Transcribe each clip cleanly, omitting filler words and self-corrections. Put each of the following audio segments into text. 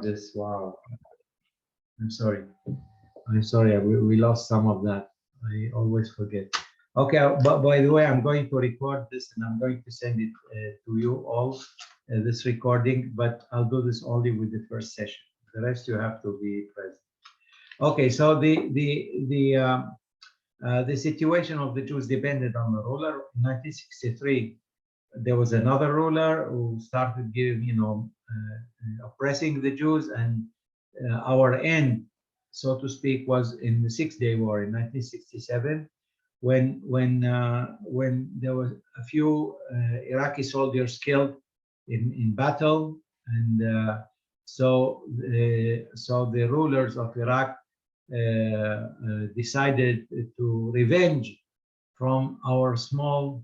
this. Wow. I'm sorry. I'm sorry. We lost some of that. I always forget. Okay, but by the way, I'm going to record this and I'm going to send it to you all, this recording, but I'll do this only with the first session. The rest you have to be present. Okay, so the situation of the Jews depended on the ruler. In 1963, there was another ruler who started giving, oppressing the Jews, and our end, so to speak, was in the Six-Day War in 1967, when there was a few Iraqi soldiers killed in battle, and so the rulers of Iraq decided to revenge from our small,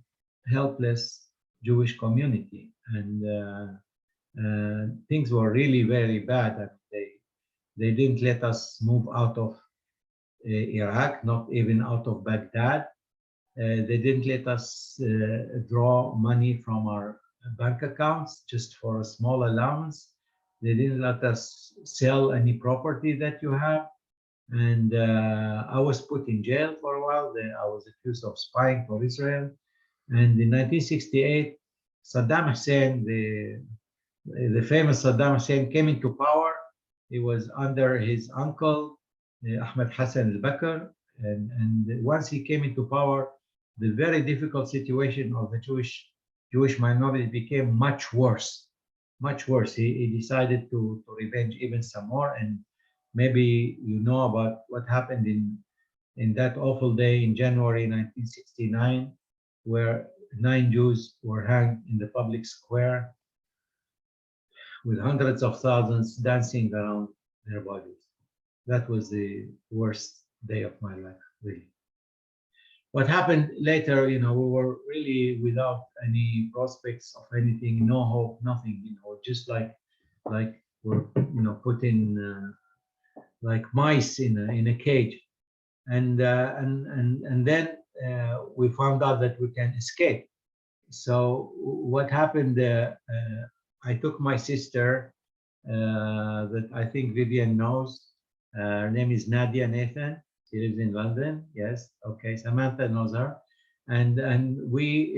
helpless Jewish community, and things were really very bad. They didn't let us move out of Iraq, not even out of Baghdad. They didn't let us draw money from our bank accounts just for a small allowance. They didn't let us sell any property that you have. And I was put in jail for a while. I was accused of spying for Israel. And in 1968, Saddam Hussein, the famous Saddam Hussein, came into power. He was under his uncle, Ahmed Hassan al-Bakr. And once he came into power, the very difficult situation of the Jewish minority became much worse, much worse. He decided to revenge even some more. And maybe you know about what happened in that awful day in January 1969, where 9 Jews were hanged in the public square with hundreds of thousands dancing around their bodies. That was the worst day of my life, really. What happened later, we were really without any prospects of anything, no hope, nothing, just like we're, put in like mice in a cage, and then we found out that we can escape. So what happened? I took my sister, that I think Vivian knows. Her name is Nadia Nathan. She lives in London. Yes, okay. Samantha knows her, and we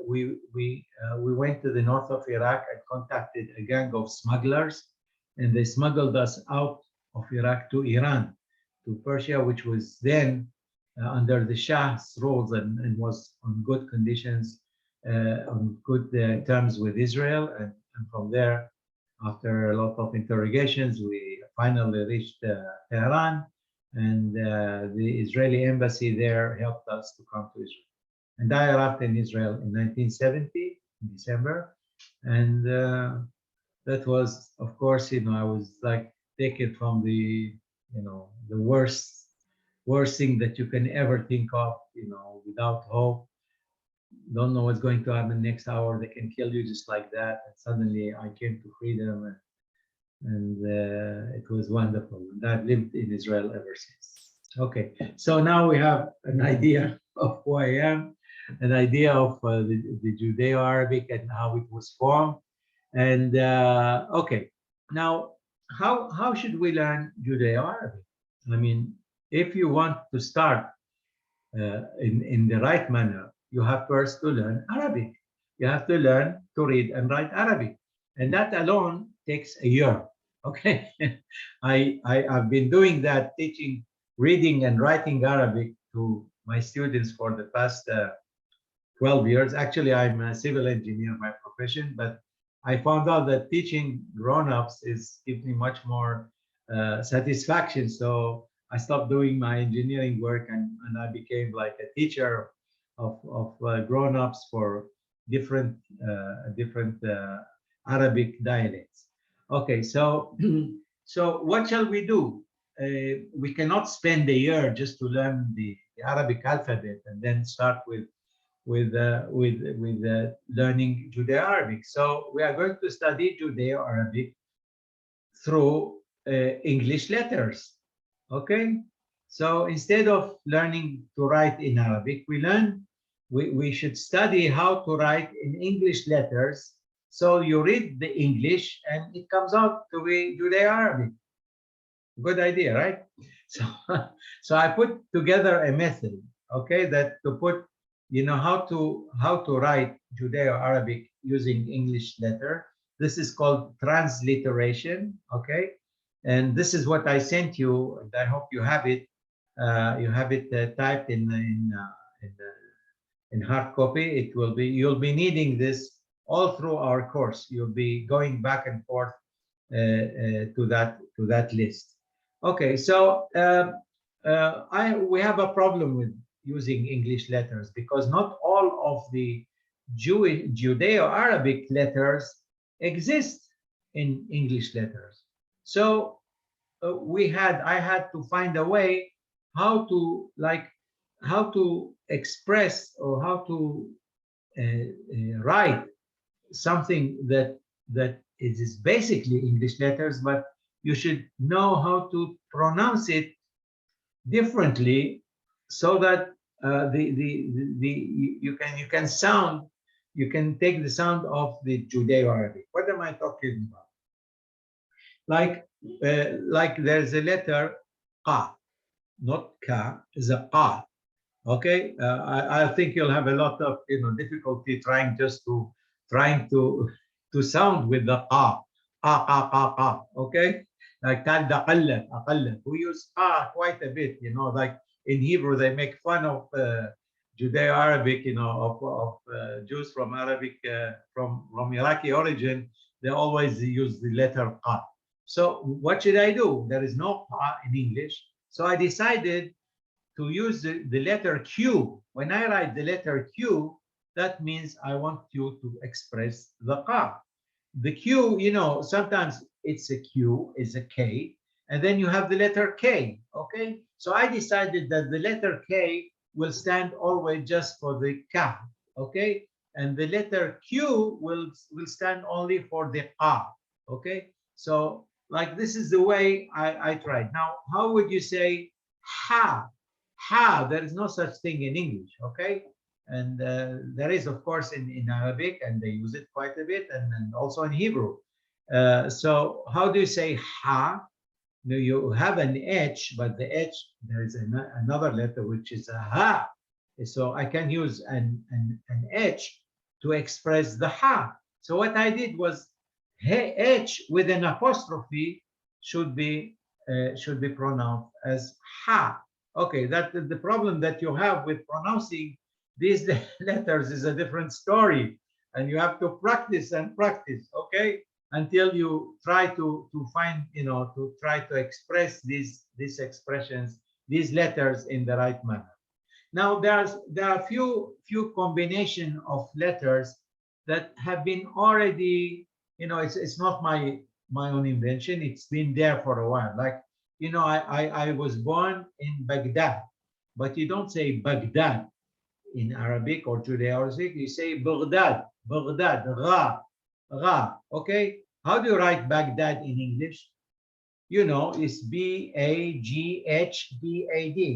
went to the north of Iraq and contacted a gang of smugglers, and they smuggled us out of Iraq to Iran, to Persia, which was then under the Shah's rules and was on good conditions, on good terms with Israel. And from there, after a lot of interrogations, we finally reached Tehran, and the Israeli embassy there helped us to come to Israel. And I arrived in Israel in 1970, in December, and that was, of course, I was like taken from the worst thing that you can ever think of, without hope. Don't know what's going to happen next hour. They can kill you just like that. And suddenly I came to freedom, and it was wonderful. And I've lived in Israel ever since. Okay, so now we have an idea of who I am, an idea of the Judeo Arabic and how it was formed. And okay, now how should we learn Judeo Arabic? I mean, if you want to start in the right manner, you have first to learn Arabic. You have to learn to read and write Arabic, and that alone takes a year. Okay, I've been doing that, teaching reading and writing Arabic to my students for the past 12 years. Actually, I'm a civil engineer by profession, but I found out that teaching grown-ups gives me much more satisfaction. So I stopped doing my engineering work, and I became like a teacher of grown-ups for different Arabic dialects. Okay, so so what shall we do? We cannot spend a year just to learn the Arabic alphabet and then start with learning Judeo Arabic. So we are going to study Judeo Arabic through English letters. Okay, so instead of learning to write in Arabic, we should study how to write in English letters So you read the English and it comes out to be Judeo Arabic. Good idea, right? So, so I put together a method, okay, that to put, how to write Judeo Arabic using English letter. This is called transliteration, okay, and this is what I sent you, and I hope you have it. You have it typed in hard copy. It will be You'll be needing this all through our course. You'll be going back and forth to that list. Okay, so we have a problem with using English letters because not all of the Judeo-Arabic letters exist in English letters. So I had to find a way how to express or how to write something that it is basically English letters, but you should know how to pronounce it differently so that you can take the sound of the Judeo-Arabic. What am I talking about? Like there's a letter qa, not ka, is a qa. Okay, I think you'll have a lot of difficulty trying to sound with the qa, qa. Okay, like aqalla. We use qa quite a bit. Like in Hebrew, they make fun of Judeo-Arabic. Of Jews from from Iraqi origin. They always use the letter qa. So what should I do? There is no qa in English, so I decided to use the letter Q. When I write the letter Q, that means I want you to express the qa. The Q, sometimes it's a Q, is a K, and then you have the letter K, okay? So I decided that the letter K will stand always just for the ka, okay? And the letter Q will stand only for the qa, okay? So like this is the way I tried. Now, how would you say ha? Ha, there is no such thing in English, okay? And there is, of course, in Arabic, and they use it quite a bit, and also in Hebrew. So how do you say ha? No, you have an H, but the H, there is another letter, which is a ha. So I can use an H to express the ha. So what I did was H with an apostrophe should be pronounced as ha. Okay, that the problem that you have with pronouncing these letters is a different story, and you have to practice and practice, okay, until you try to find, to try to express these expressions, these letters in the right manner. Now there are few combination of letters that have been already, it's not my own invention. It's been there for a while. Like, I was born in Baghdad, but you don't say Baghdad in Arabic or Judeo-Arabic. You say Baghdad, Ra. Okay? How do you write Baghdad in English? It's Baghbad.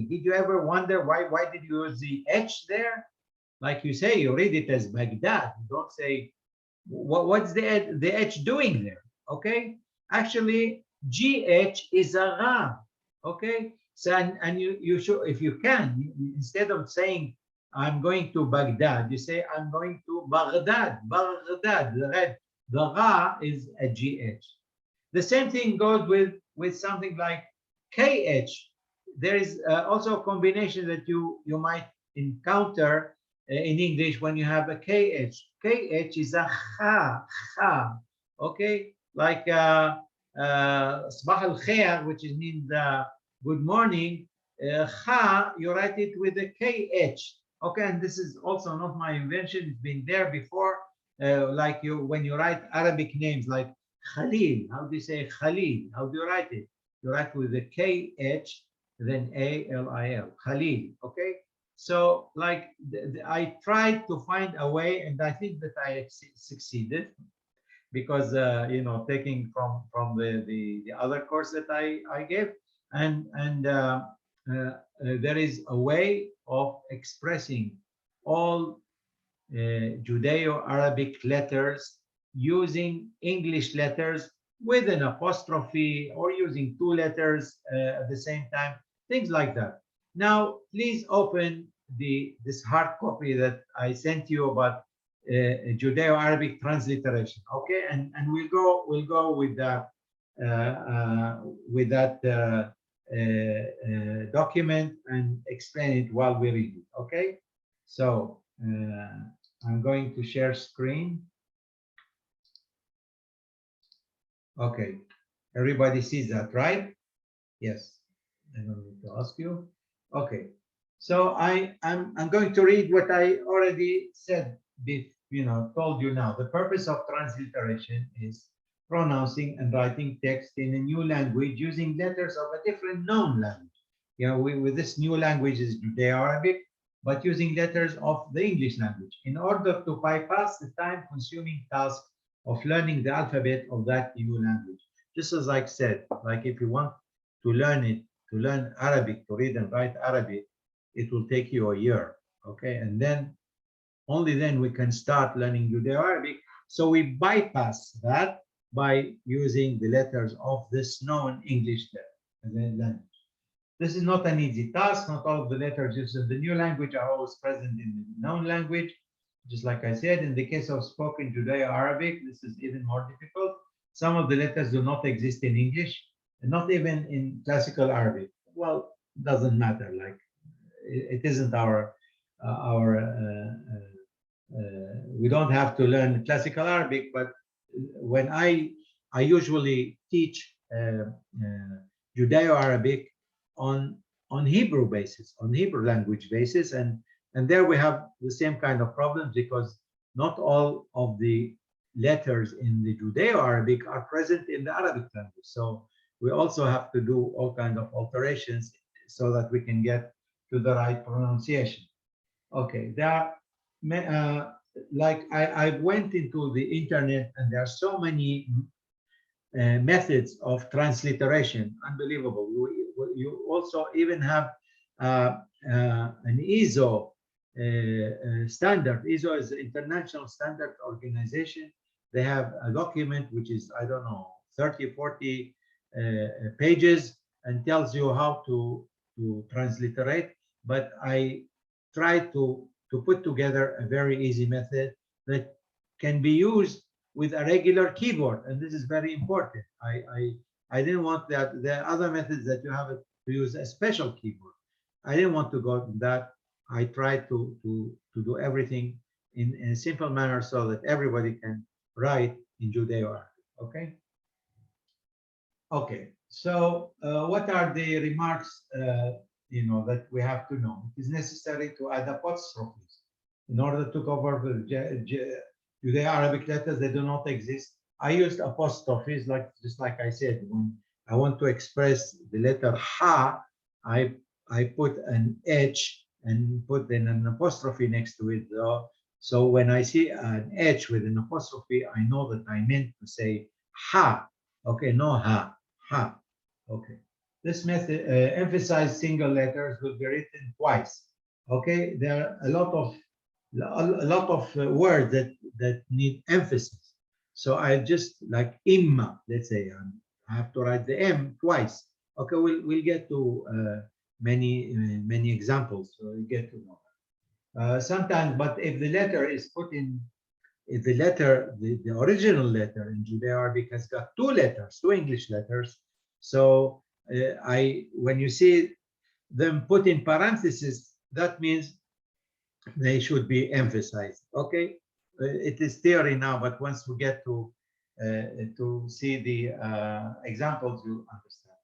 Did you ever wonder why did you use the H there? Like you say, you read it as Baghdad. You don't say, what's the H doing there? Okay? Actually, GH is a Ra. Okay? So, and you should, if you can, instead of saying, I'm going to Baghdad, you say, I'm going to Baghdad. The Ra is a GH. The same thing goes with something like KH. There is also a combination that you might encounter in English when you have a KH. KH is a kha. Okay, like Sabah al Khair, which means good morning. Kha, you write it with a KH. Okay, and this is also not my invention. It's been there before. Like when you write Arabic names like Khalil, how do you say Khalil? How do you write it? You write with the KH, then ALIL, Khalil, okay? So like I tried to find a way, and I think that I succeeded because, taking from the other course that I gave, and there is a way of expressing all Judeo-Arabic letters using English letters with an apostrophe or using two letters at the same time, things like that. Now, please open this hard copy that I sent you about Judeo-Arabic transliteration. Okay, and we'll go with that document and explain it while we read it. Okay, so I'm going to share screen. Okay, everybody sees that, right? Yes, I don't need to ask you. Okay, so I'm going to read what I already said, told you now. The purpose of transliteration is pronouncing and writing text in a new language using letters of a different known language. With this new language is Judeo-Arabic, but using letters of the English language in order to bypass the time-consuming task of learning the alphabet of that new language. Just as I said, like if you want to learn Arabic, to read and write Arabic, it will take you a year, okay? And then, only then we can start learning Judeo-Arabic. So we bypass that by using the letters of this known English language. This is not an easy task. Not all of the letters used in the new language are always present in the known language. Just like I said, in the case of spoken Judeo-Arabic, this is even more difficult. Some of the letters do not exist in English, and not even in classical Arabic. Well, doesn't matter. Like it isn't we don't have to learn classical Arabic. But when I usually teach Judeo-Arabic on Hebrew basis, on Hebrew language basis, and there we have the same kind of problems because not all of the letters in the Judeo-Arabic are present in the Arabic language. So we also have to do all kinds of alterations so that we can get to the right pronunciation. Okay, there are like I went into the internet and there are so many methods of transliteration, unbelievable. You also even have an ISO standard. ISO is the International Standard Organization. They have a document which is, I don't know, 30, 40 pages and tells you how to transliterate. But I try to put together a very easy method that can be used with a regular keyboard, and this is very important. I didn't want that. There are other methods that you have to use a special keyboard. I didn't want to go to that. I tried to do everything in a simple manner so that everybody can write in Judeo-Arabic. Okay. Okay. So what are the remarks that we have to know? It is necessary to add apostrophes in order to cover the Judeo-Arabic letters. They do not exist. I used apostrophes, just like I said, when I want to express the letter ha, I put an H and put then an apostrophe next to it. So when I see an H with an apostrophe, I know that I meant to say ha. Okay, no ha, ha. Okay. This method emphasizes single letters will be written twice. Okay, there are a lot of words that need emphasis. So I just like imma, let's say, I have to write the M twice. Okay, we'll get to many examples. So we'll get to know. Sometimes, but if the letter is put in, if the letter, the original letter in Judeo-Arabic has got two letters, two English letters. So when you see them put in parentheses, that means they should be emphasized. Okay, it is theory now, but once we get to see the examples, you understand.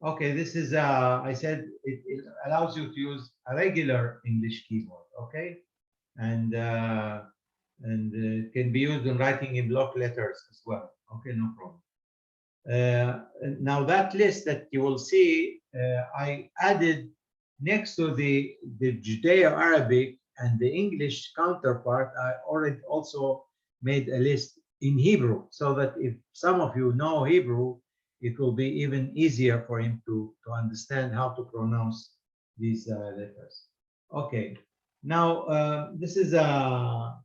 Okay, this is I said it allows you to use a regular English keyboard. Okay, and it can be used in writing in block letters as well. Okay, no problem. Now that list that you will see, I added next to the Judeo-Arabic and the English counterpart. I already also made a list in Hebrew, so that if some of you know Hebrew, it will be even easier for him to understand how to pronounce these letters. Okay, now this is a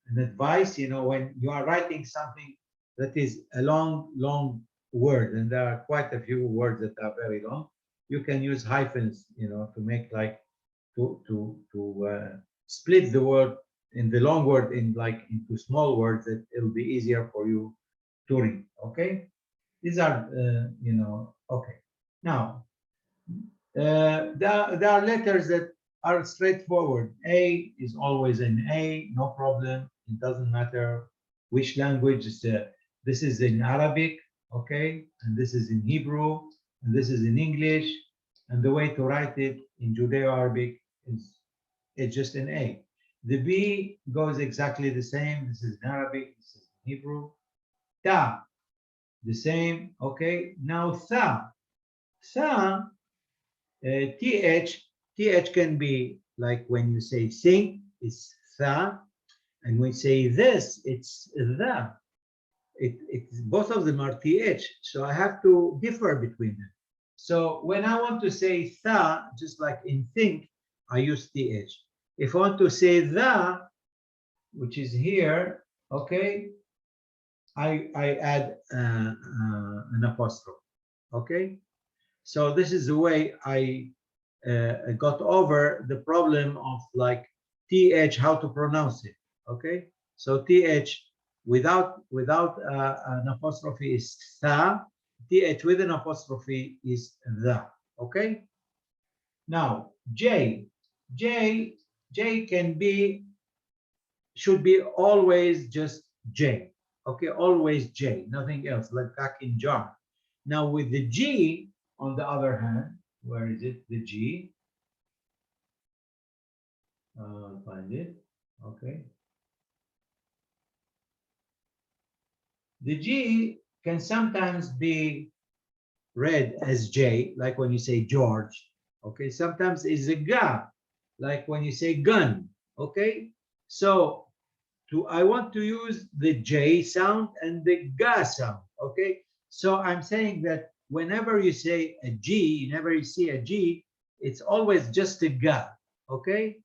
an advice, you know, when you are writing something that is a long word, and there are quite a few words that are very long, you can use hyphens, you know, to make like to split the word in the long word in like into small words that it'll be easier for you to read. Okay, these are you know, okay. Now there are letters that are straightforward. A is always an A, no problem. It doesn't matter which language. This is in Arabic, okay, and this is in Hebrew, and this is in English. And the way to write it in Judeo Arabic is it's just an A. The B goes exactly the same. This is in Arabic, this is in Hebrew. Ta, the same, okay. Now Tha, Tha, th can be like when you say think, it's Tha, and when you say this, it's the. It's both of them are th, so I have to differ between them. So when I want to say Tha, just like in think, I use th. If I want to say the, which is here, okay, I add an apostrophe, okay. So this is the way I got over the problem of like th, how to pronounce it, okay. So th without an apostrophe is tha, th with an apostrophe is the, okay. Now j can be, should be always just j, okay, always j, nothing else, like back in jar. Now with the g, on the other hand, where is it, the g, find it, okay. The G can sometimes be read as J, like when you say George, okay. Sometimes it's a Ga, like when you say gun, okay. So I want to use the J sound and the Ga sound, okay. So I'm saying that whenever you say a G, whenever you see a G, it's always just a Ga, okay.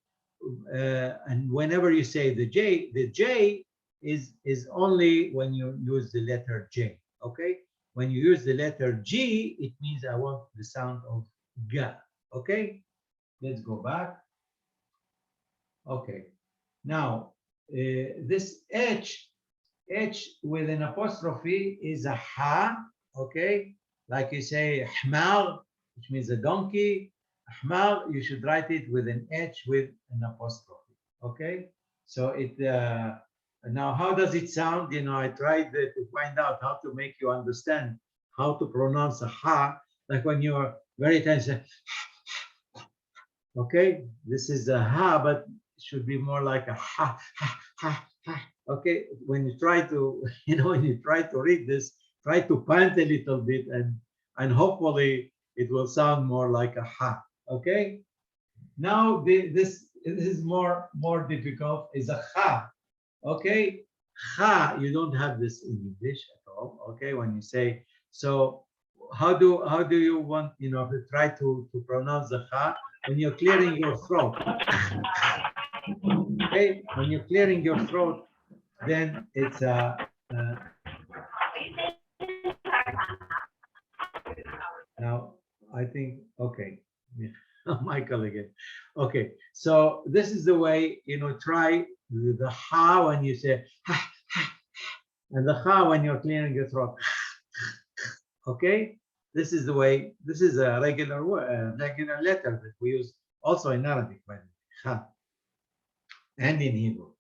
And whenever you say the J is only when you use the letter J, okay? When you use the letter G, it means I want the sound of Ga, okay? Let's go back. Okay. Now, this H with an apostrophe is a Ha, okay? Like you say Hmar, which means a donkey. Hmar, you should write it with an H with an apostrophe, okay? So it, now how does it sound? You know, I tried to find out how to make you understand how to pronounce a Ha, like when you're very tense, okay? This is a Ha, but it should be more like a Ha, ha, ha, ha. Okay, when you try to, you know, when you try to read this, try to pant a little bit, and hopefully it will sound more like a Ha, okay? Now this is more difficult, is a Ha, okay? Ha, you don't have this in English at all, okay? When you say, so how do you want, you know, to try to pronounce the Ha when you're clearing your throat, okay? When you're clearing your throat, then it's now I think, okay, Michael again. Okay, so this is the way, you know, try the Ha when you say ha, ha, and the Ha when you're clearing your throat, okay. This is the way, this is a regular regular letter that we use also in Arabic, by the way, Ha, and in Hebrew.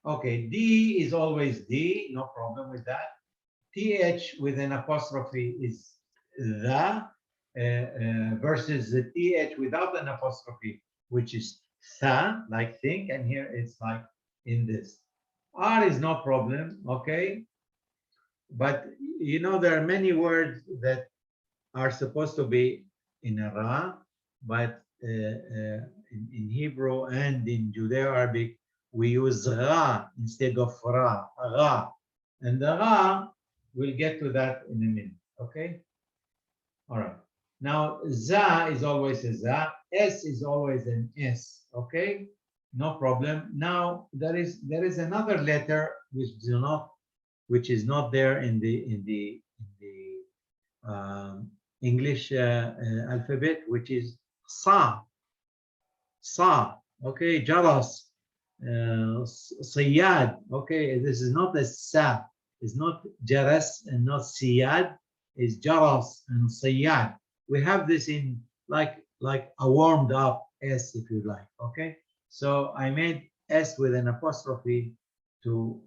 Okay, D is always D, no problem with that. TH with an apostrophe is the, versus the TH without an apostrophe, which is tha, like think, and here it's like in this. R is no problem, okay? But you know, there are many words that are supposed to be in a ra, but in Hebrew and in Judeo Arabic, we use ra instead of ra, ra. And the ra, we'll get to that in a minute, okay? All right. Now, za is always a za, s is always an s, okay? no problem. Now there is another letter which is not there in the English alphabet, which is sa. Sa. Okay, jaras, siyad. Okay, this is not a sa. It's not jaras and not siyad. It's jaras and siyad. We have this in like a warmed up s, if you like. Okay, so I made s with an apostrophe to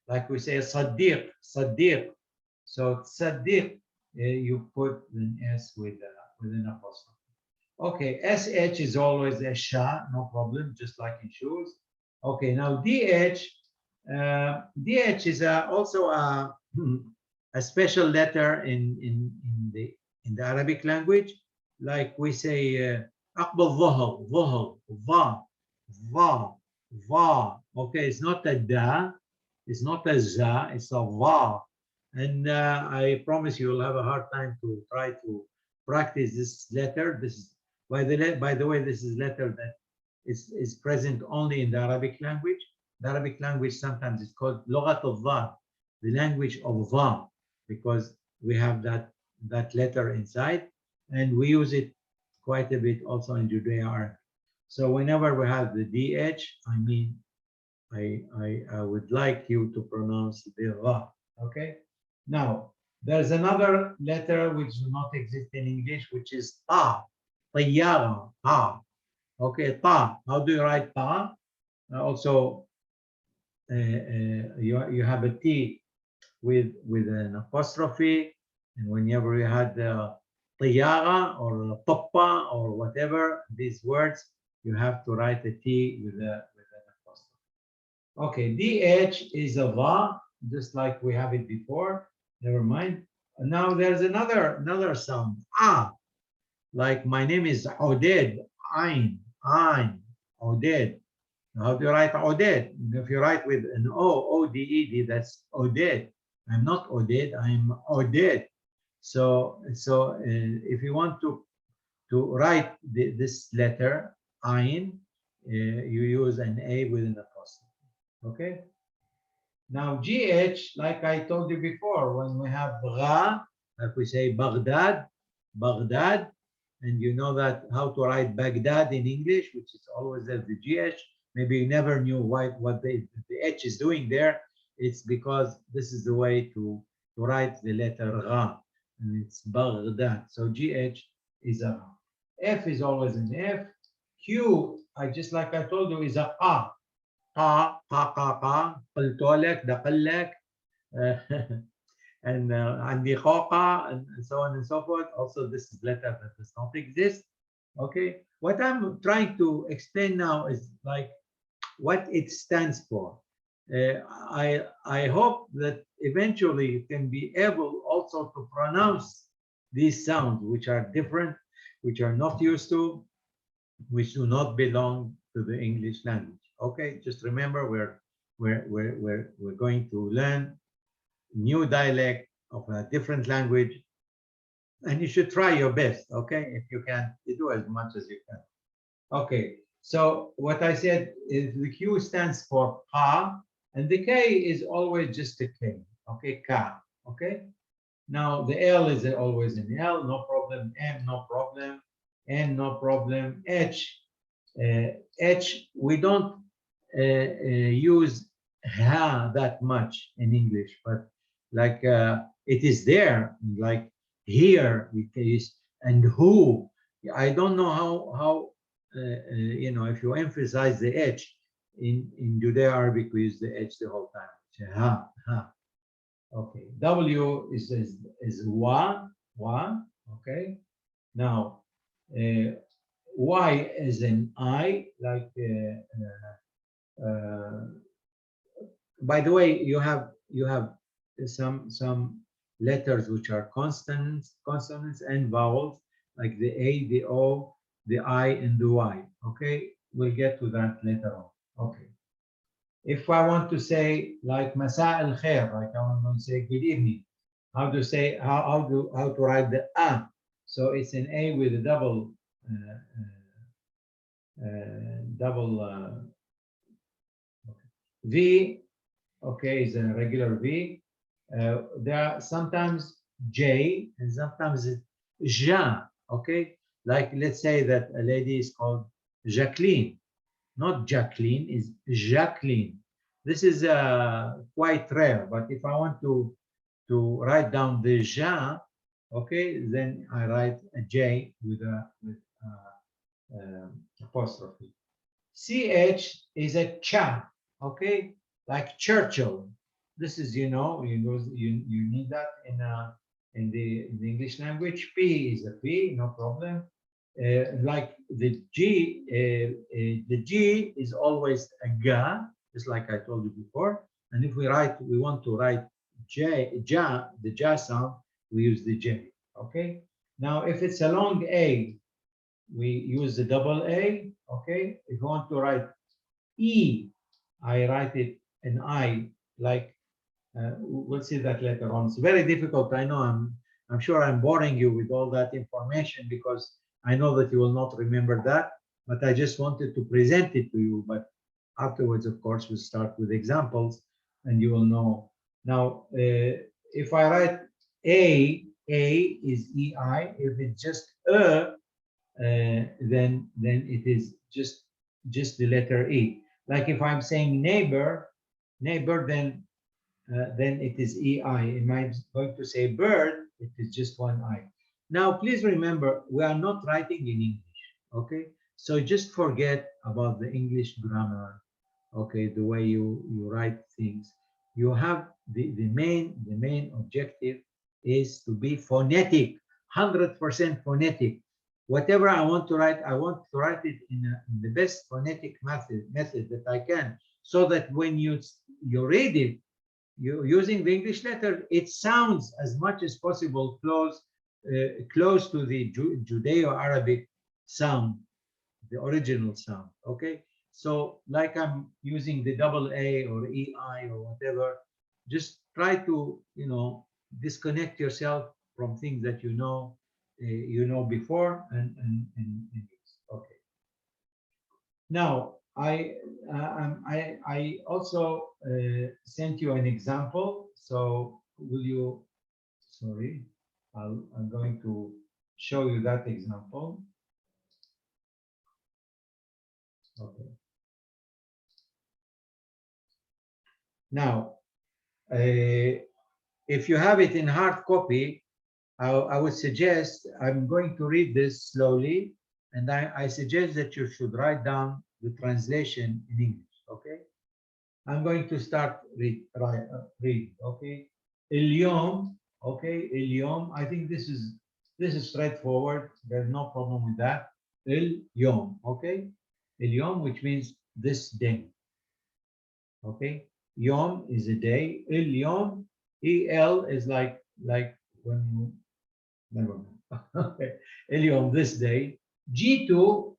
like we say Sadiq, Sadiq. So Sadiq, you put an s with an apostrophe. Okay, sh is always a sha, no problem, just like in shoes. Okay, now dh, dh is also a special letter in the Arabic language, like we say أقبل ظهر ظهر va va va. Okay, it's not a da, it's not a za, it's a va. And I promise you will have a hard time to try to practice this letter. This is by the way, this is letter that is present only in the Arabic language. The Arabic language sometimes is called لغة الظا, the language of va, because we have that letter inside, and we use it quite a bit also in Judeo Arabic. So whenever we have the dh, I mean, I would like you to pronounce the va. Okay. Now there's another letter which does not exist in English, which is ta. طيارة, ta. Okay, ta. How do you write ta? Also, you have a t with an apostrophe, and whenever you had طيارة or طبة or whatever these words, you have to write a t with an apostrophe. Okay, dh is a va, just like we have it before. Never mind. And now there's another sound, ah. Like my name is Oded, Ein, Oded. How do you write Oded? If you write with an O, O-D-E-D, that's Oded. I'm not Oded, I'm Oded. So if you want to write this letter, Ein, you use an A with an apostrophe. Okay? Now GH, like I told you before, when we have Gha, like we say Baghdad, Baghdad, and you know that how to write Baghdad in English, which is always as the GH. Maybe you never knew what the H is doing there. It's because this is the way to write the letter Gha, and it's Baghdad. So GH is a F is always an F. Q, just like I told you, is a A. قا قا قا قا قلت لك دقل لك and عندي قوقع and so on and so forth. Also, this is letter that does not exist. Okay, what I'm trying to explain now is like what it stands for. I hope that eventually you can be able also to pronounce these sounds, which are different, which are not used to, which do not belong to the English language. Okay, just remember we're going to learn new dialect of a different language, and you should try your best. Okay, if you can, you do as much as you can. Okay, so what I said is the Q stands for ka, and the K is always just a K. Okay, ka. Okay, now the L is always an L, no problem. M, no problem. N, no problem. H, H, we don't use ha that much in English, but like it is there, like here we can use, and who. I don't know how you know, if you emphasize the H in Judeo Arabic, we use the H the whole time. Ha, ha. Okay. W is wa. Okay. Now Y is an I, like by the way, you have some letters which are consonants and vowels, like the A, the O, the I, and the Y. Okay, we'll get to that later on. Okay. If I want to say like Masa al Khair, like I want to say good evening, how to say how to write the A? So it's an A with a double double V, okay, is a regular V. There are sometimes J and sometimes Ja, okay? Like let's say that a lady is called Jacqueline, not Jacqueline, is Jacqueline. This is quite rare, but if I want to write down the Ja, okay, then I write a J with apostrophe. CH is a cha, okay, like Churchill. This is, you need that in the English language. P is a P, no problem. Like the G is always a ga, just like I told you before. And if we want to write the ja sound, we use the J. Okay. Now, if it's a long A, we use the double A. Okay. If you want to write E, I write it an I, like we'll see that later on. It's very difficult. I know I'm sure I'm boring you with all that information because I know that you will not remember that, but I just wanted to present it to you. But afterwards, of course, we'll start with examples and you will know. Now, if I write A is EI. If it's just then it is just the letter E. Like if I'm saying neighbor, then it is EI. Am I going to say bird? It is just one I. Now, please remember, we are not writing in English, okay? So just forget about the English grammar, okay, the way you write things. You have the main objective is to be phonetic, 100% phonetic. Whatever I want to write, I want to write it in the best phonetic method that I can, so that when you read it, using the English letter, it sounds as much as possible close to the Judeo Arabic sound, the original sound. Okay, so like I'm using the double A or EI or whatever, just try to disconnect yourself from things that you know before and use. Okay. Now, I also sent you an example. So will you? Sorry, I'm going to show you that example. Okay. Now, if you have it in hard copy, I would suggest, I'm going to read this slowly, and I suggest that you should write down the translation in English, okay? I'm going to start read, okay? اليوم, okay? اليوم, I think this is straightforward. There's no problem with that. اليوم, okay? اليوم, which means this day, okay? Yom is a day. اليوم, el is like when you never mind. Okay. اليوم, this day. G2,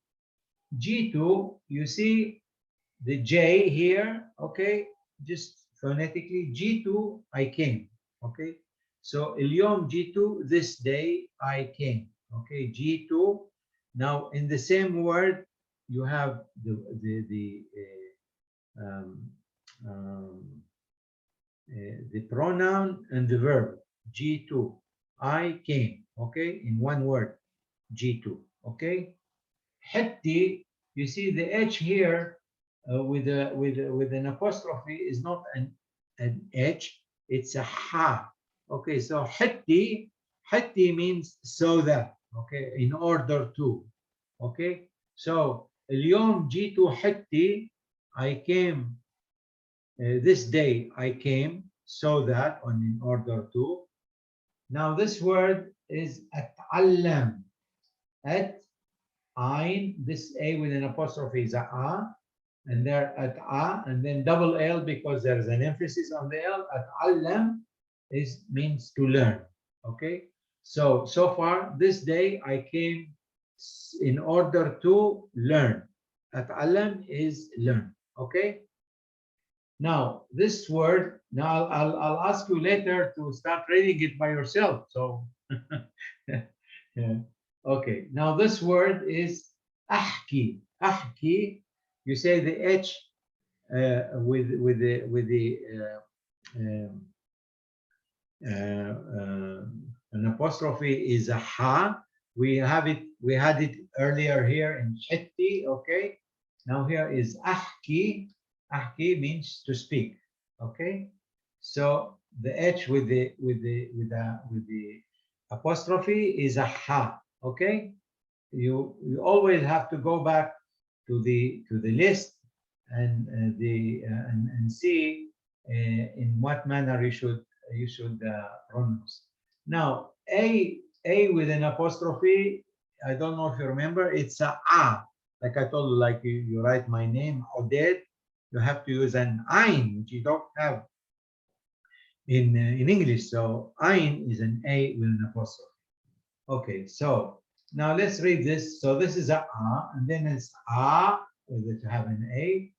you see the J here, okay? Just phonetically, G2, I came, okay? So اليوم G2, this day I came, okay? G2. Now in the same word, you have the pronoun and the verb. G2, I came, okay? In one word, G2, okay? Hetti, you see the H here with an apostrophe is not an H, it's a ha. Okay, so Hetti means so that, okay, in order to, okay? So اليوم جيت حتي, I came, this day I came, so that, or in order to. Now this word is أتعلم. At Ein, this A with an apostrophe is a, and there at a, and then double L because there's an emphasis on the L. At alam means to learn. Okay, so far this day I came in order to learn. At alam is learn. Okay. Now this word. Now I'll ask you later to start reading it by yourself. So. Yeah. Okay, now this word is أحكي. أحكي, you say the H with the an apostrophe is a ha. We had it earlier here in Chitti, okay? Now here is ahki. Ahki means to speak, okay? So the H with the apostrophe is a ha, okay? You always have to go back to the list and and see in what manner you should pronounce. Now a with an apostrophe, I don't know if you remember, it's a like I told you, like you write my name Oded, you have to use an ein, which you don't have in English. So ein is an a with an apostrophe. Okay, so now let's read this. So this is a and then it's a with it to have an a.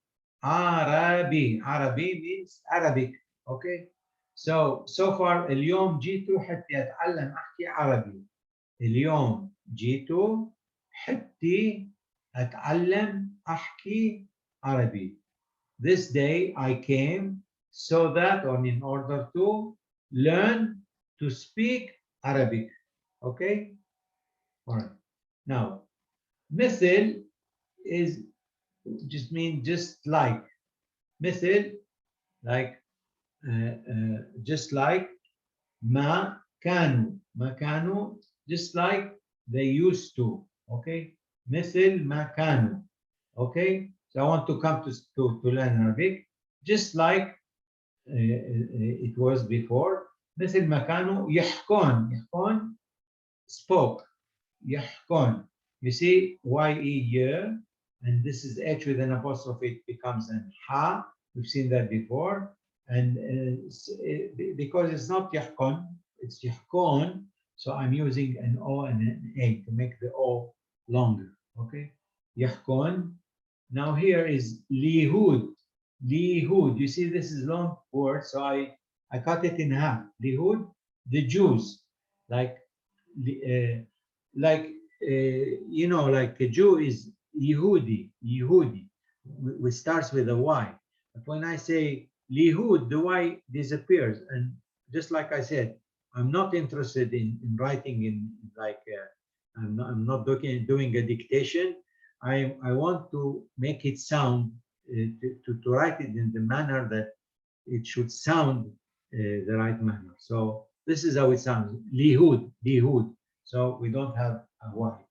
Arabi. Arabi means Arabic. Okay. So far اليوم جيت حتى أتعلم أحكي عربي. اليوم جيت حتى أتعلم أحكي عربي. This day I came so that, or in order to learn to speak Arabic. Okay. All right. Now, مثل is just mean just like. مثل, like just like ما كانوا. ما كانوا, just like they used to. Okay. مثل ما كانوا. Okay. So I want to come to learn Arabic just like it was before. مثل ما كانوا يحكون. يحكون, spoke. يحكون. You see, Y-E, and this is H with an apostrophe, it becomes an ha. We've seen that before. And because it's not يحكون, it's يحكون, so I'm using an O and an A to make the O longer. Okay? يحكون. Now here is lihud. Lihud. You see, this is long word, so I cut it in half. Lihud, the Jews, like you know, like a Jew is Yehudi, Yehudi, which starts with a Y. But when I say Lihud, the Y disappears. And just like I said, I'm not interested in writing in like, I'm not doing a dictation. I want to make it sound, to write it in the manner that it should sound the right manner. So this is how it sounds. Lihud, Lihud. So we don't have a Y.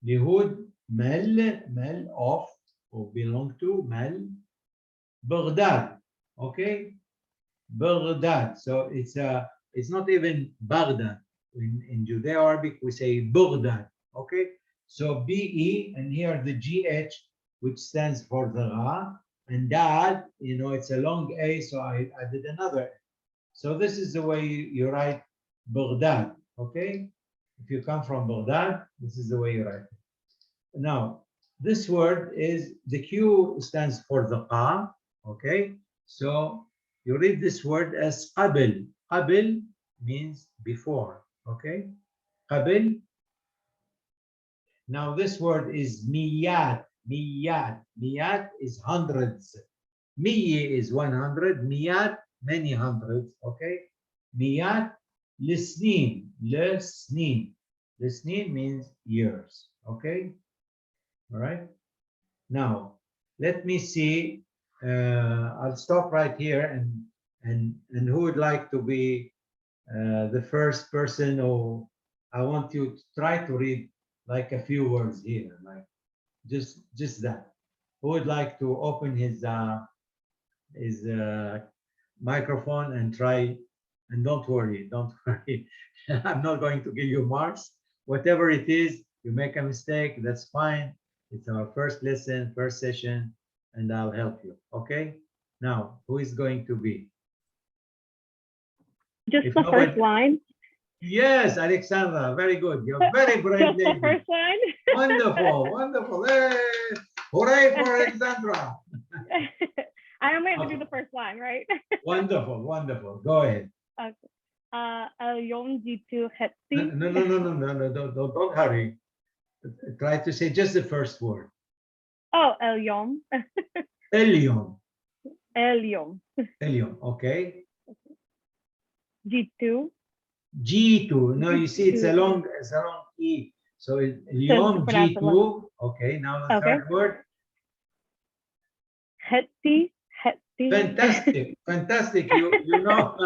Lihud, mel of, or belong to, mel. Baghdad, okay? Baghdad. So it's not even Baghdad. In Judeo Arabic, we say Baghdad, okay? So BE, and here the GH, which stands for the Ra, and Dad, you know, it's a long A, so I did another A. So this is the way you write Baghdad, okay? If you come from Baghdad, this is the way you write it. Now, this word is, the Q stands for the Qa, okay? So you read this word as qabl. Qabl means before, okay? Qabl. Now this word is miyat. Miyat. Miyat is hundreds. Miyi is 100. Miyat, many hundreds, okay? Miyat, lisnin. Lisnin. Lisnin means years, okay? All right. Now, let me see. I'll stop right here, and who would like to be the first person? Or I want you to try to read like a few words here, like just that. Who would like to open his microphone and try? And don't worry, don't worry. I'm not going to give you marks. Whatever it is, you make a mistake, that's fine. It's our first lesson, first session, and I'll help you. Okay? Now, who is going to be? Just the first line. Yes, Alexandra, very good. You're very brave lady. Just the first line. Wonderful, wonderful. Hey, hooray for Alexandra. I only have to do the first line, right? Wonderful, wonderful. Go ahead. Okay. اليوم جيت حتى. No, don't hurry. Try to say just the first word. Oh, el yom. اليوم. El yom. اليوم. Okay. G2. G2. No, you see, it's a G2. long E. So So اليوم pronounce it long. G2. Okay. Now the Okay. third word. Hetty. Hetty. Fantastic. Fantastic. You know,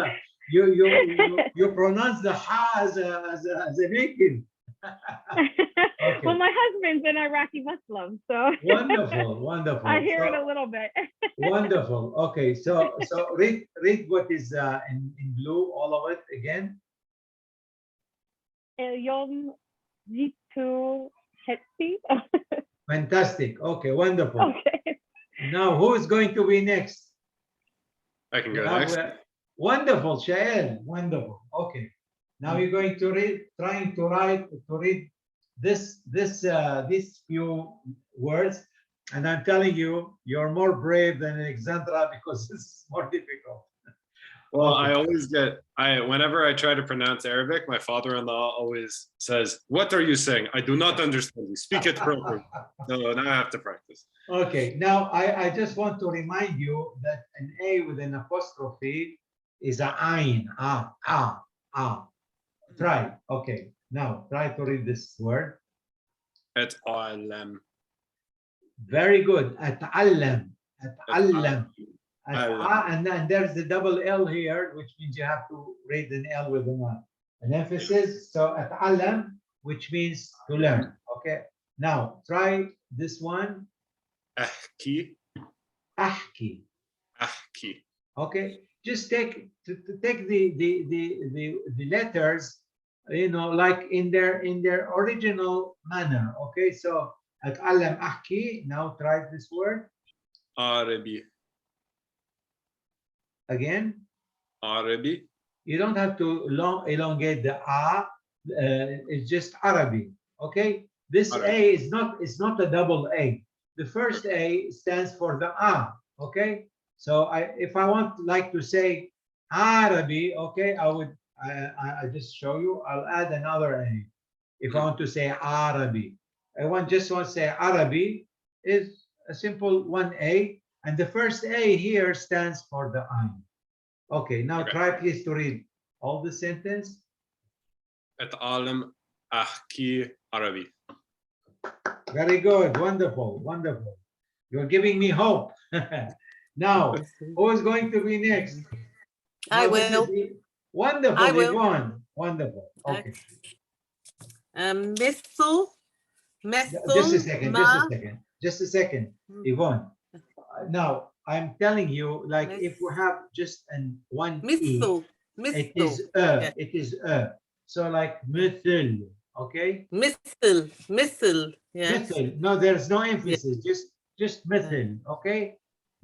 you pronounce the ha as a native. Okay. Well, my husband's an Iraqi Muslim, so Wonderful, wonderful. I hear it So, a little bit. wonderful. Okay, so read what is in blue, all of it again. El yom G2 Hetty. Fantastic. Okay, wonderful. Okay. Now, who is going to be next? I can go Now, next. wonderful, Shael. Wonderful. Okay. Now you're going to read these few words, and I'm telling you, you're more brave than Alexandra because it's more difficult. Well, Okay. I always whenever I try to pronounce Arabic, my father-in-law always says, "What are you saying? I do not understand you. Speak it properly." So now I have to practice. Okay, now I just want to remind you that an A with an apostrophe is a ayn. Try. Okay, now try to read this word. At'allam. Very good. At'allam. At'allam. And then there's the double L here, which means you have to read an L with an emphasis. So at'allam, which means to learn. Okay. Now try this one. Ahki. Ahki. Ahki. Okay. Just take the letters, you know, like in their original manner. Okay. So at'allam ahki. Now try this word. Arabi. Again. Arabi. You don't have to elongate the a. It's just Arabic. Okay. This Arabic. A is not a double A. The first A stands for the a. Okay. So if I want like to say Arabi, okay, I just show you. I'll add another A. If I want to say Arabi, just want to say Arabi is a simple one A, and the first A here stands for the I. Okay, now try please to read all the sentence. At'allam ahki Arabi. Very good, wonderful, wonderful. You're giving me hope. Now, who is going to be next? I will. Wonderful, I will. Yvonne. Wonderful. Okay. Missile. Just a second, just a second, Yvonne. Now, I'm telling you, like if we have just one Missile. E, it is So like mithil, okay? Missile. Yes. Mithil. No, there's no emphasis. Just mithil, okay?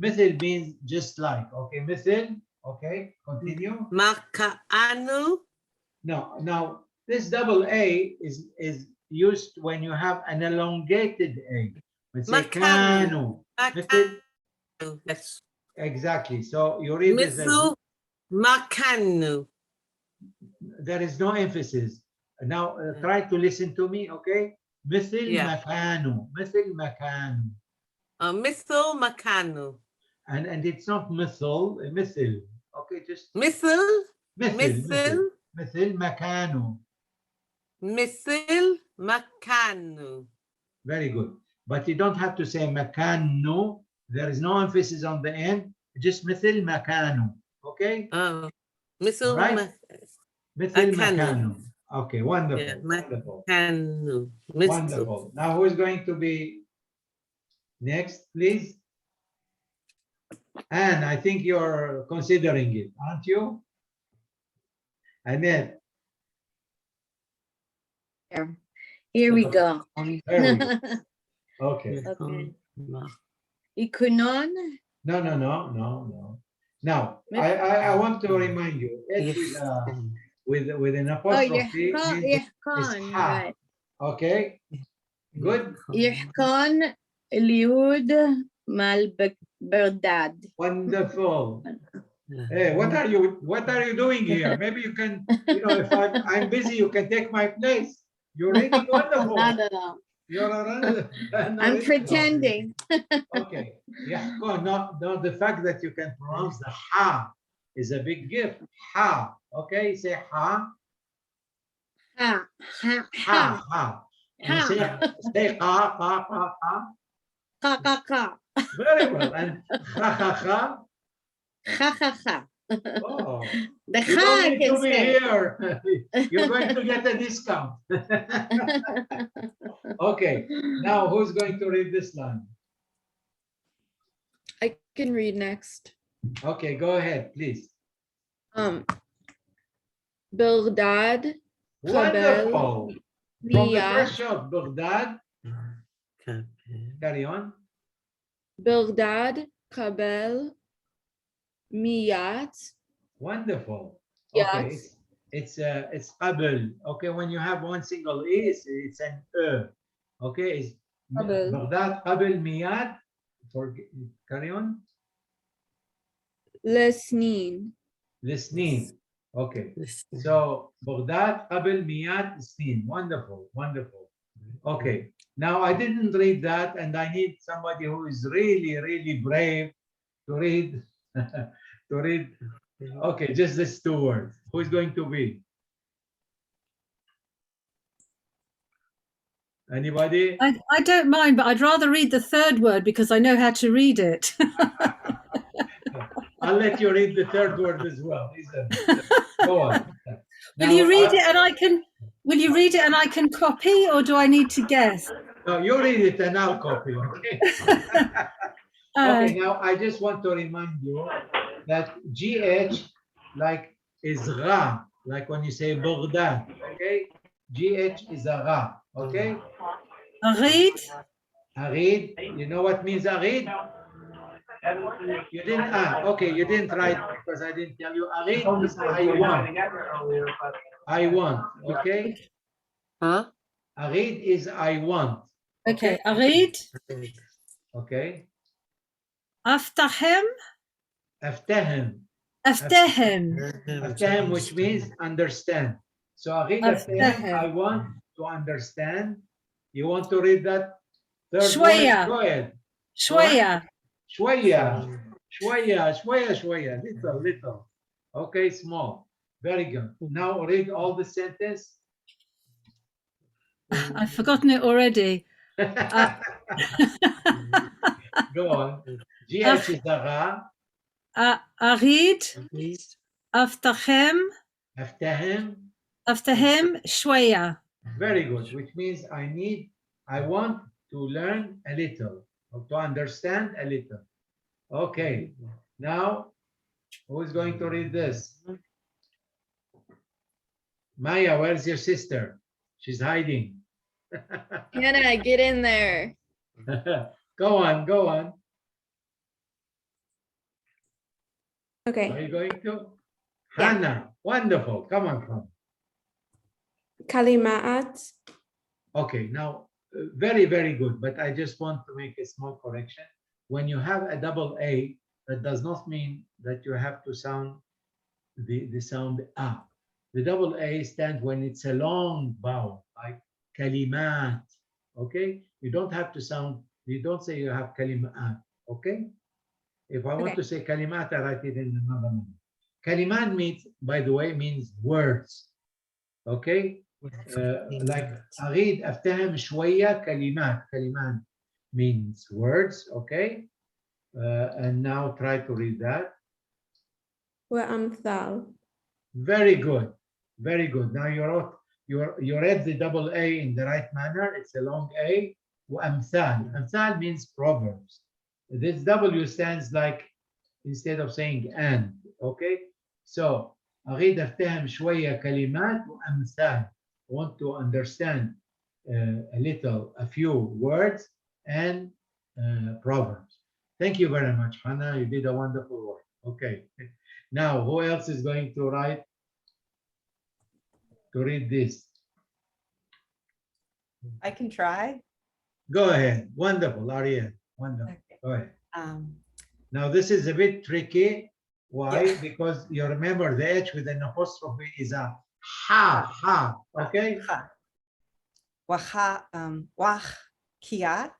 Mithil means just like, okay? Mithil, okay? Continue. Makaanu. No, now this double A is used when you have an elongated A. Let's say kanu. Mithil. Yes. Exactly. So you read this as Missile. Makanu. there is no emphasis. Now try to listen to me, okay? مثل مكانه. مثل مكانه. Missile Makanu. And it's not مثل. Okay, just Missile. مثل مكانه. Missile Makanu. Very good. But you don't have to say مكانه. There is no emphasis on the end. Just مثل مكانه. Okay? Missile right? مثل مكانه. Okay, wonderful. Yeah, wonderful. Wonderful. Now who is going to be next, please? Anne, I think you're considering it, aren't you? Annette. Here we go. There we go. Okay. Okay. Ikunon. No. Now, I want to remind you, with an apostrophe is ha. Right. Okay, good. Yihkon Eliud Malberdad. Wonderful. Hey, what are you doing here? Maybe you can, if I'm busy, you can take my place. You're reading wonderful. No. You're an I'm original. pretending. Okay. Yeah. No, the fact that you can pronounce the ha is a big gift. Ha. Okay. Say ha. Ha, ha, Ha. ha, Ha. And ha, say ka. Ka. Ka. Ka. ka, ka, ka, Very well. And ha. Ha. Ha. ha, ha, ha. Oh. The You ha don't I need can to be say. here. You're going to get a discount. Okay. Now, who's going to read this line? I can read next. Okay, go ahead, please. Bildad, Wonderful. From the Miyat, first shot, Baghdad. Carry on. Bildad, Kabel, Miyat, Wonderful. Yes. Okay, it's qabl. Okay, when you have one single e, it's an e. Okay, it's Qabl. Baghdad, qabl, miyad. Carry on. Lesnin. Listening. Okay. So Baghdad, qabl, miyad, snin. Wonderful, wonderful. Okay. Now I didn't read that, and I need somebody who is really, really brave to read. To read. Okay, just these two words. Who is going to be? Anybody? I don't mind, but I'd rather read the third word because I know how to read it. I'll let you read the third word as well. Go on. Will you read it and I can? Will you read it and I can copy, or do I need to guess? No, you read it and I'll copy. Okay. Okay. Now I just want to remind you that GH like is Ra, like when you say Baghdad. Okay. GH is a Ra. Okay. Read. Arid. You know what means Arid? You didn't. Okay. You didn't write because I didn't tell you. Arid is I want. I want. Okay. Huh? Arid is I want. Okay. Read. Okay. Aftahem. Aftahem. Aftahem. Aftahem, which means understand. So Arid Aftahem, I want to understand. You want to read that third Shwaya. word? Go ahead. Shwaya. Shwaya. Shwaya. Shwaya. Shwaya. Little, little. Okay, small. Very good. Now read all the sentence. I've forgotten it already. Go on. GH is the Ra. Arid. Aftahem. Aftahem. Aftahem. Shwaya. Very good, which means I want to learn a little, or to understand a little. Okay, now who is going to read this? Maya, where's your sister? She's hiding. Hannah, get in there. Go on, go on. Are Okay. you going to? Yeah. Hannah, wonderful. Come on, come. Kalimaat, Okay, now very, very good. But I just want to make a small correction. When you have a double A, that does not mean that you have to sound the sound A. The double A stands when it's a long vowel, like kalimat. Okay, you don't have to sound. You don't say you have kalimat. Okay, if I want to say kalimat, I write it in another manner. Kalimat means, by the way, means words. Okay. Like أريد أفتهم شوية كلمات. كلمات means words. Okay. And now try to read that. Wa'amthal. Very good. Very good. Now you read the double A in the right manner. It's a long A. وأمثال. أمثال means proverbs. This W stands like, instead of saying and. Okay. So أريد أفتهم شوية كلمات وأمثال. Want to understand a few words and proverbs. Thank you very much, Hannah. You did a wonderful work. Okay. Now, who else is going to read this? I can try. Go ahead. Wonderful, Ariel. Wonderful. Okay. Go ahead. Now, this is a bit tricky. Why? Yeah. Because you remember the H with an apostrophe is a ha, ha. Okay? Ha. Kiat.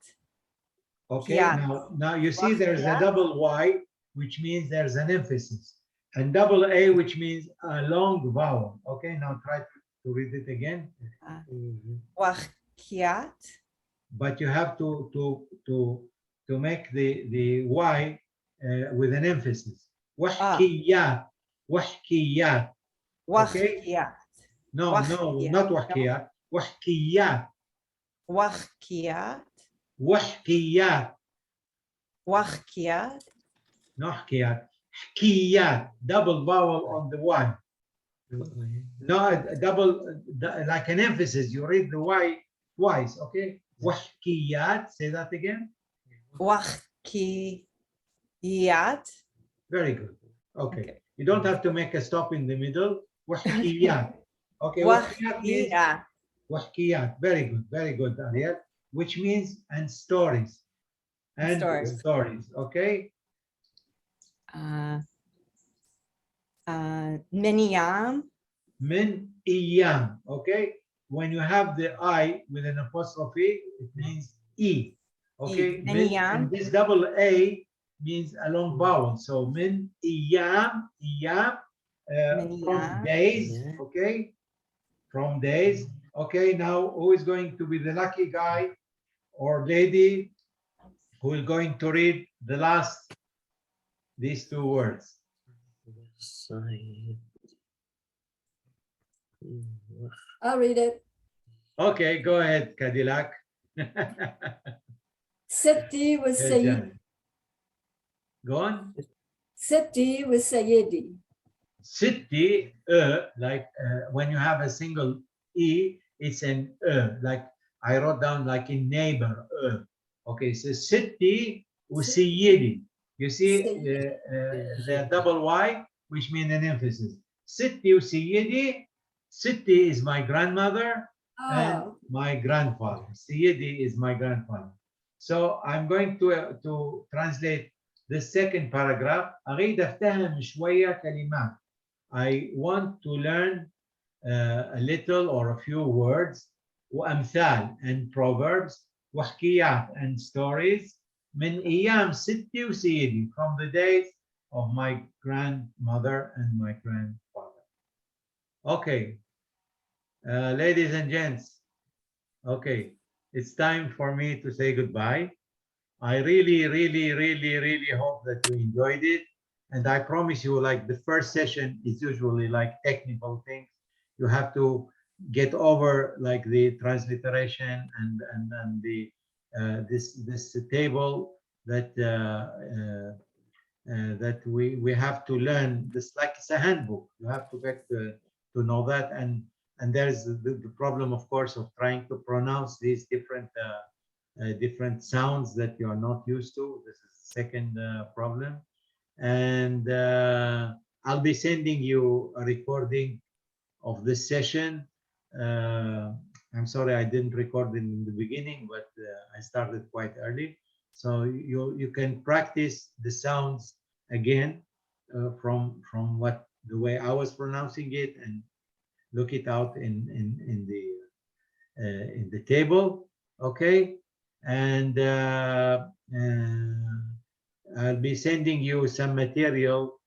Okay, Kiat. now you see there's a Kiat. double Y, which means there's an emphasis, and double A, which means a long vowel. Okay, now try to read it again. Kiat. But you have to make the Y with an emphasis. Wahkiyat, wahkiyat. Okay? Kiat. No, Wahkiyat. not wahkiyat. Wahkiyat, Kiat. wahkiyat, Kiat. no hkiyat. Hkiyat, double vowel on the Y. No, a double, like an emphasis. You read the Y twice, okay? Wahkiyat, say that again. Kiat. Very good. Okay. Okay. You don't have to make a stop in the middle. Wahkiyat. Okay, wahkiyat means Kiat. wahkiyat. Very good, Ariel. Which means and stories. And Stories. stories. Okay. Miniyam. Min iyam. Okay. When you have the I with an apostrophe, it means E. Okay. Min, and this double A means a long vowel. So min iyam, iyam, from days. Okay. From days. Okay. Now, who is going to be the lucky guy or lady who is going to read the last, these two words? I'll read it. Okay, go ahead, Cadillac. Septi was Sayyidi. Go on. Septi was Sayyidi. Sitti, like when you have a single E, it's an like I wrote down like in neighbor, Okay, so Sitti Usiyidi. You see the double Y, which means an emphasis. Sitti Usiyidi. Sitti is my grandmother and my grandfather. Sayyidi is my grandfather. So I'm going to translate the second paragraph. أريد أفتهم شوية كلمات. I want to learn a little or a few words. وأمثال and proverbs. وحكيات and stories. من أيام ستي وسيدي, from the days of my grandmother and my grandfather. Okay, ladies and gents, okay, it's time for me to say goodbye. I really hope that you enjoyed it. And I promise you, like the first session is usually like technical things. You have to get over like the transliteration and the this table that that we have to learn. This like it's a handbook. You have to get to know that, and there's the problem, of course, of trying to pronounce these different different sounds that you are not used to. This is the second problem. And I'll be sending you a recording of this session. I'm sorry I didn't record in the beginning, but I started quite early. So you can practice the sounds again from what the way I was pronouncing it, and look it out in the table, okay? And I'll be sending you some material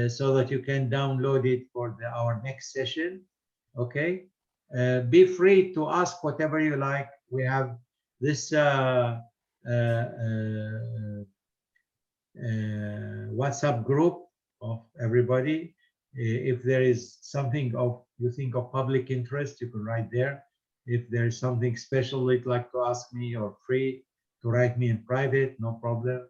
so that you can download it for our next session, okay? Be free to ask whatever you like. We have this WhatsApp group of everybody. If there is something you think of public interest, you can write there. If there is something special you'd like to ask me, or free to write me in private, no problem.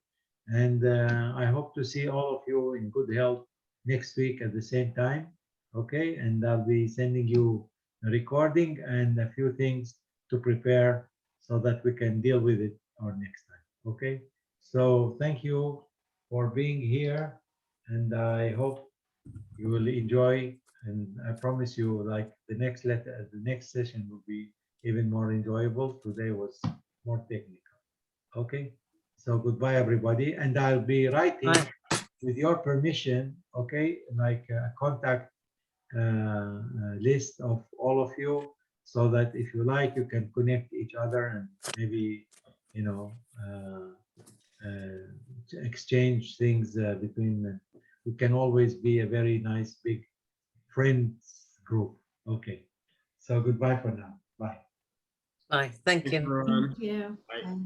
And I hope to see all of you in good health next week at the same time, okay? And I'll be sending you a recording and a few things to prepare so that we can deal with it our next time, okay? So thank you for being here, and I hope you will enjoy. And I promise you, like the next session will be even more enjoyable. Today was more technical, okay? So goodbye, everybody. And I'll be writing, with your permission, okay, like a contact list of all of you, so that if you like, you can connect each other and maybe, exchange things between. We can always be a very nice big friends group. Okay. So goodbye for now. Bye. Bye. Thank you. everyone. Yeah. Bye.